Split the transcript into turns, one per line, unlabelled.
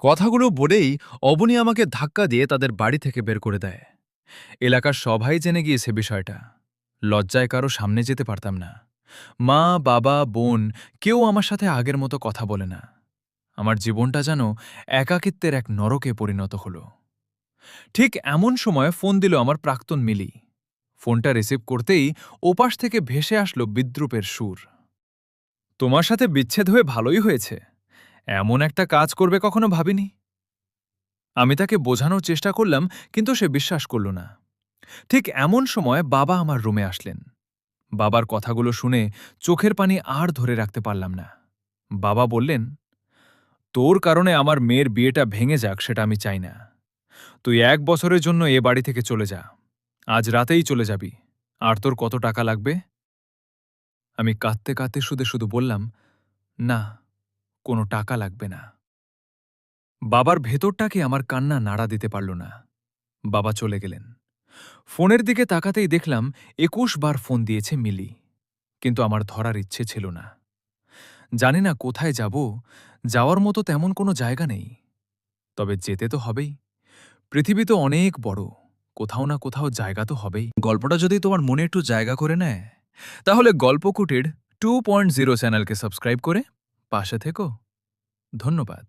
কথাগুলো বলেই অবনী আমাকে ধাক্কা দিয়ে তাদের বাড়ি থেকে বের করে দেয়। এলাকার সবাই জেনে গিয়েছে বিষয়টা। লজ্জায় কারো সামনে যেতে পারতাম না। মা, বাবা, বোন কেউ আমার সাথে আগের মতো কথা বলে না। আমার জীবনটা যেন একাকিত্বের এক নরকে পরিণত হল। ঠিক এমন সময় ফোন দিল আমার প্রাক্তন মিলি। ফোনটা রিসিভ করতেই ওপাশ থেকে ভেসে আসলো বিদ্রূপের সুর। তোমার সাথে বিচ্ছেদ হয়ে ভালোই হয়েছে, এমন একটা কাজ করবে কখনো ভাবিনি। আমি তাকে বোঝানোর চেষ্টা করলাম, কিন্তু সে বিশ্বাস করল না। ঠিক এমন সময় বাবা আমার রুমে আসলেন। বাবার কথাগুলো শুনে চোখের পানি আর ধরে রাখতে পারলাম না। বাবা বললেন, তোর কারণে আমার মেয়ের বিয়েটা ভেঙে যাক সেটা আমি চাই না। তুই 1 বছরের জন্য এ বাড়ি থেকে চলে যা। আজ রাতেই চলে যাবি। আর তোর কত টাকা লাগবে? আমি কাঁদতে কাঁদতে শুধু শুধু বললাম, না, কোনো টাকা লাগবে না। বাবার ভেতরটাকে আমার কান্না নাড়া দিতে পারল না। বাবা চলে গেলেন। ফোনের দিকে তাকাতেই দেখলাম 21 বার ফোন দিয়েছে মিলি, কিন্তু আমার ধরার ইচ্ছে ছিল না। জানি না কোথায় যাব, যাওয়ার মতো তেমন কোনো জায়গা নেই। তবে যেতে তো হবেই। পৃথিবী তো অনেক বড়, কোথাও না কোথাও জায়গা তো হবেই। গল্পটা যদি তোমার মনে একটু জায়গা করে নেয়, তাহলে গল্পকুটির 2.0 চ্যানেলকে সাবস্ক্রাইব করে পাশে থেকো। ধন্যবাদ।